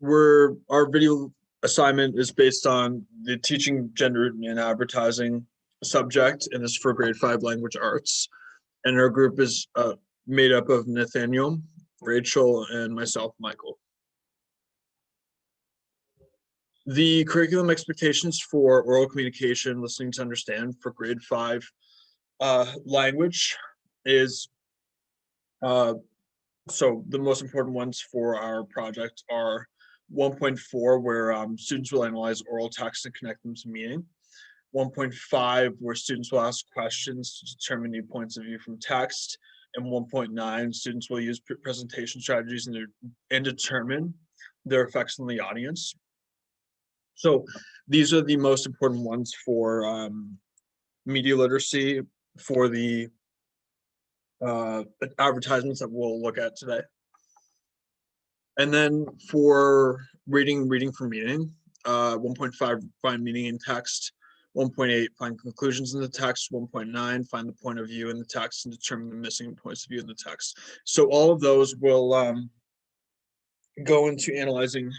our video assignment is based on the teaching gender and advertising subject, and this is for grade 5 language arts. And our group is made up of Nathaniel, Rachel, and myself, Michael. The curriculum expectations for oral communication, listening to understand for grade 5 language is, so the most important ones for our project are 1.4, where students will analyze oral text and connect them to meaning. 1.5, where students will ask questions to determine new points of view from text. And 1.9, students will use presentation strategies and determine their effects on the audience. So these are the most important ones for media literacy for the advertisements that we'll look at today. And then for reading for meaning, 1.5, find meaning in text. 1.8, find conclusions in the text. 1.9, find the point of view in the text and determine the missing points of view in the text. So all of those will go into analyzing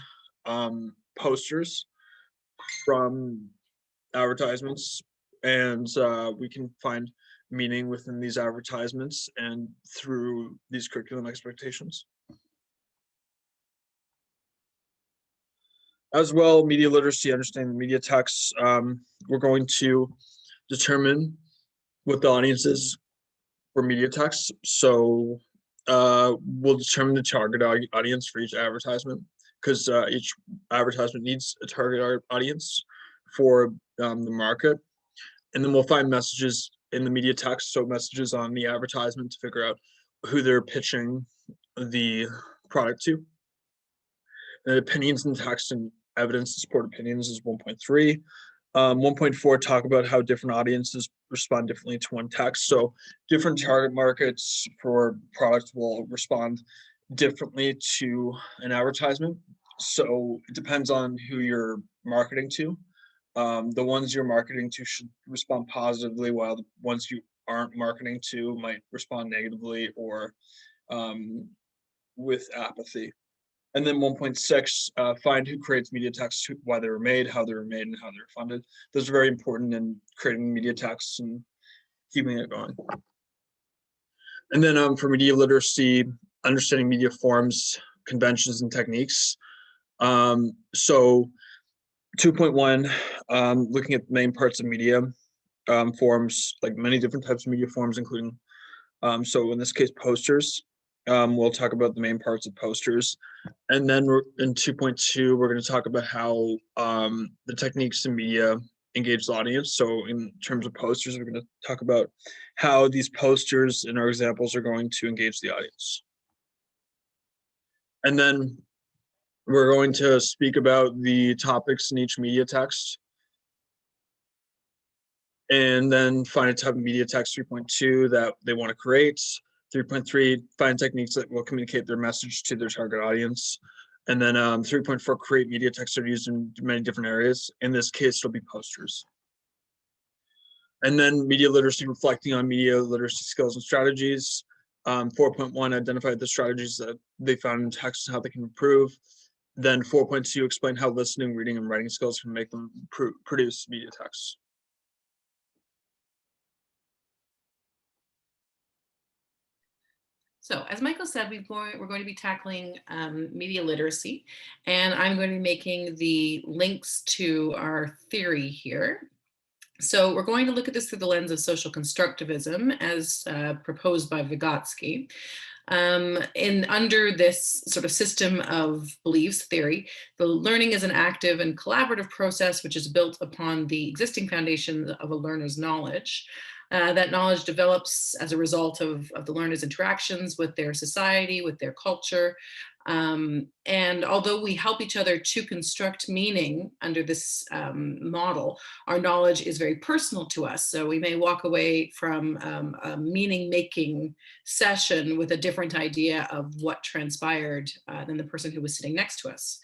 posters from advertisements, and we can find meaning within these advertisements and through these curriculum expectations. As well, media literacy, understanding the media text. We're going to determine what the audience is for media text. So we'll determine the target audience for each advertisement, because each advertisement needs a target audience for the market. And then we'll find messages in the media text, so messages on the advertisement, to figure out who they're pitching the product to. And opinions in text and evidence to support opinions is 1.3. 1.4, talk about how different audiences respond differently to one text. So different target markets for products will respond differently to an advertisement. So it depends on who you're marketing to. The ones you're marketing to should respond positively, while the ones you aren't marketing to might respond negatively or with apathy. And then 1.6, find who creates media texts, why they were made, how they were made, and how they're funded. Those are very important in creating media texts and keeping it going. And then for media literacy, understanding media forms, conventions, and techniques. So 2.1, looking at the main parts of media forms, like many different types of media forms, including, so in this case, posters. We'll talk about the main parts of posters. And then in 2.2, we're going to talk about how the techniques in media engage the audience. So in terms of posters, we're going to talk about how these posters in our examples are going to engage the audience. And then we're going to speak about the topics in each media text. And then find a type of media text, 3.2, that they want to create. 3.3, find techniques that will communicate their message to their target audience. And then 3.4, create media text that are used in many different areas. In this case, it'll be posters. And then media literacy, reflecting on media literacy skills and strategies. 4.1, identify the strategies that they found in text and how they can improve. Then 4.2, explain how listening, reading, and writing skills can make them produce media text. So as Michael said, we're going to be tackling media literacy, and I'm going to be making the links to our theory here. So we're going to look at this through the lens of social constructivism as proposed by Vygotsky. Under this sort of system of beliefs theory, the learning is an active and collaborative process which is built upon the existing foundations of a learner's knowledge. That knowledge develops as a result of the learner's interactions with their society, with their culture. And although we help each other to construct meaning under this model, our knowledge is very personal to us. So we may walk away from a meaning-making session with a different idea of what transpired than the person who was sitting next to us.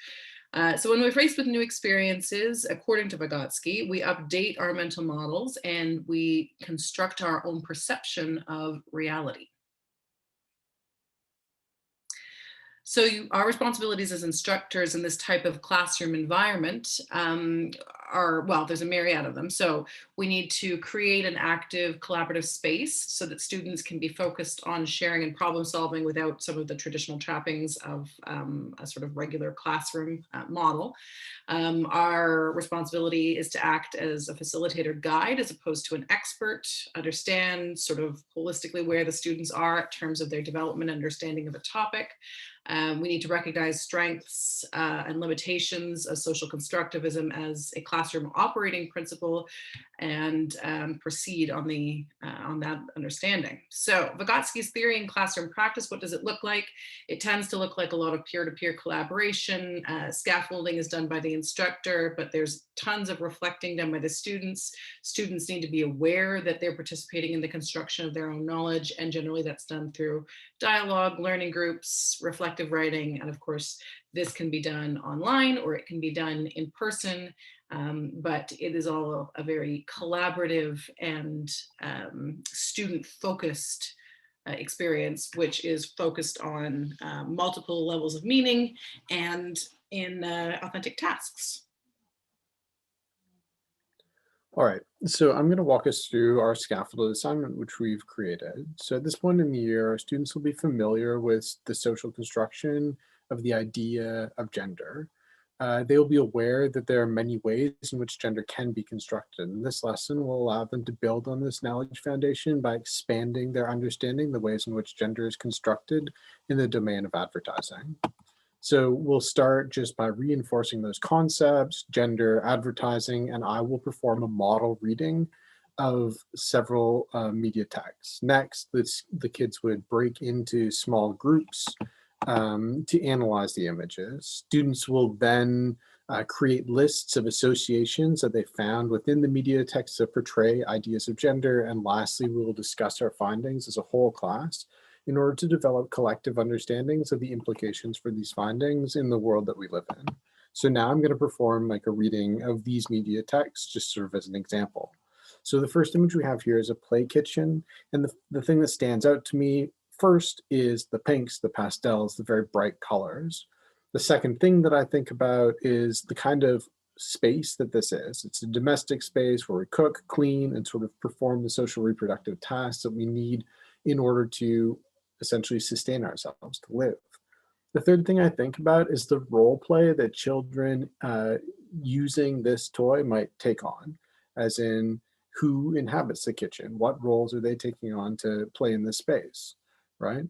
So when we're faced with new experiences, according to Vygotsky, we update our mental models and we construct our own perception of reality. So our responsibilities as instructors in this type of classroom environment are, well, there's a myriad of them. So we need to create an active collaborative space so that students can be focused on sharing and problem solving without some of the traditional trappings of a sort of regular classroom model. Our responsibility is to act as a facilitator guide as opposed to an expert, understand sort of holistically where the students are in terms of their development, understanding of a topic. We need to recognize strengths and limitations of social constructivism as a classroom operating principle and proceed on that understanding. So Vygotsky's theory in classroom practice, what does it look like? It tends to look like a lot of peer-to-peer collaboration. Scaffolding is done by the instructor, but there's tons of reflecting done by the students. Students need to be aware that they're participating in the construction of their own knowledge, and generally that's done through dialogue, learning groups, reflective writing, and of course, this can be done online or it can be done in person, but it is all a very collaborative and student-focused experience, which is focused on multiple levels of meaning and in authentic tasks. All right, so I'm going to walk us through our scaffolded assignment, which we've created. So at this point in the year, our students will be familiar with the social construction of the idea of gender. They will be aware that there are many ways in which gender can be constructed. And this lesson will allow them to build on this knowledge foundation by expanding their understanding the ways in which gender is constructed in the domain of advertising. So we'll start just by reinforcing those concepts, gender, advertising, and I will perform a model reading of several media texts. Next, the kids would break into small groups to analyze the images. Students will then create lists of associations that they found within the media texts that portray ideas of gender. And lastly, we will discuss our findings as a whole class in order to develop collective understandings of the implications for these findings in the world that we live in. So now I'm going to perform like a reading of these media texts, just sort of as an example. So the first image we have here is a play kitchen. And the thing that stands out to me first is the pinks, the pastels, the very bright colors. The second thing that I think about is the kind of space that this is. It's a domestic space where we cook, clean, and sort of perform the social reproductive tasks that we need in order to essentially sustain ourselves, to live. The third thing I think about is the role play that children using this toy might take on, as in who inhabits the kitchen, what roles are they taking on to play in this space, right?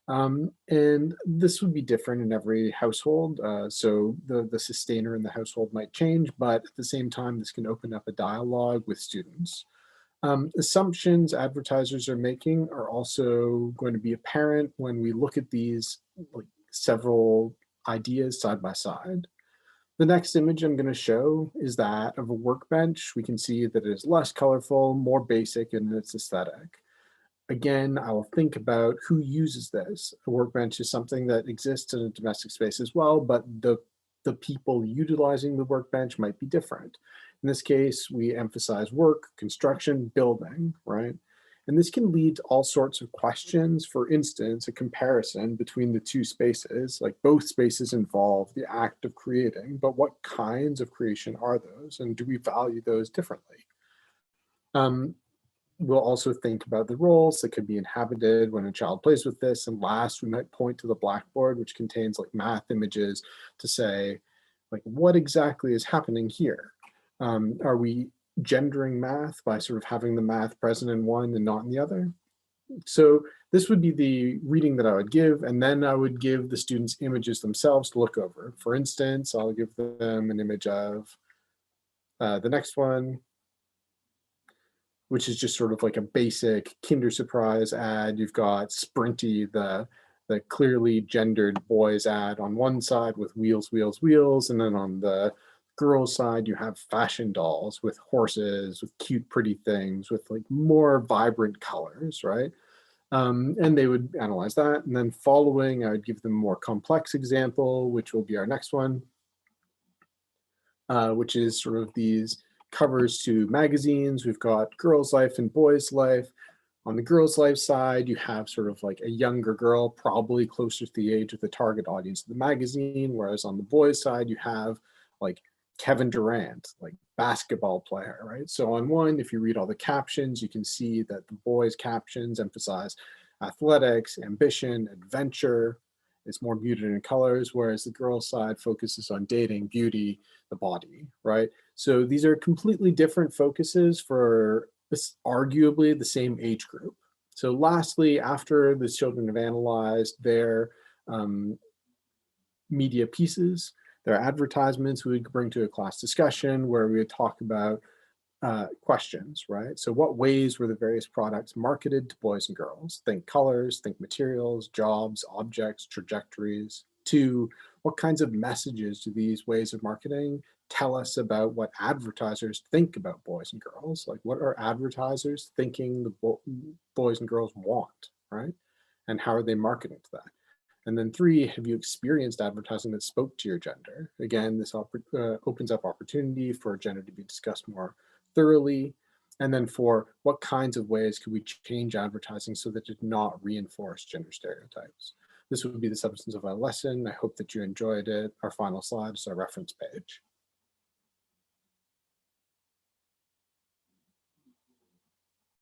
And this would be different in every household. So the sustainer in the household might change, but at the same time, this can open up a dialogue with students. Assumptions advertisers are making are also going to be apparent when we look at these like several ideas side by side. The next image I'm going to show is that of a workbench. We can see that it is less colorful, more basic in its aesthetic. Again, I will think about who uses this. A workbench is something that exists in a domestic space as well, but the people utilizing the workbench might be different. In this case, we emphasize work, construction, building, right? And this can lead to all sorts of questions. For instance, a comparison between the two spaces, like both spaces involve the act of creating, but what kinds of creation are those? And do we value those differently? We'll also think about the roles that could be inhabited when a child plays with this. And last, we might point to the blackboard, which contains like math images to say, like, what exactly is happening here? Are we gendering math by sort of having the math present in one and not in the other? So this would be the reading that I would give, and then I would give the students images themselves to look over. For instance, I'll give them an image of the next one, which is just sort of like a basic Kinder Surprise ad. You've got Sprinty, the clearly gendered boys ad on one side with wheels, wheels, wheels. And then on the girls' side, you have fashion dolls with horses, with cute, pretty things, with like more vibrant colors, right? And they would analyze that. And then following, I would give them a more complex example, which will be our next one, which is sort of these covers to magazines. We've got Girls' Life and Boys' Life, On the girls' life side, you have sort of like a younger girl, probably closer to the age of the target audience of the magazine, whereas on the boys' side, you have like Kevin Durant, like basketball player, right? So on one, if you read all the captions, you can see that the boys' captions emphasize athletics, ambition, adventure. It's more muted in colors, whereas the girls' side focuses on dating, beauty, the body, right? So these are completely different focuses for arguably the same age group. So lastly, after the children have analyzed their um, media pieces, their advertisements, we would bring to a class discussion where we would talk about questions, right? So what ways were the various products marketed to boys and girls? Think colors, think materials, jobs, objects, trajectories. 2, what kinds of messages do these ways of marketing tell us about what advertisers think about boys and girls? Like what are advertisers thinking the boys and girls want, right? And how are they marketing to that? And then 3, have you experienced advertising that spoke to your gender? Again, this opens up opportunity for gender to be discussed more thoroughly. And then 4, what kinds of ways could we change advertising so that it did not reinforce gender stereotypes? This would be the substance of our lesson. I hope that you enjoyed it. Our final slide is our reference page.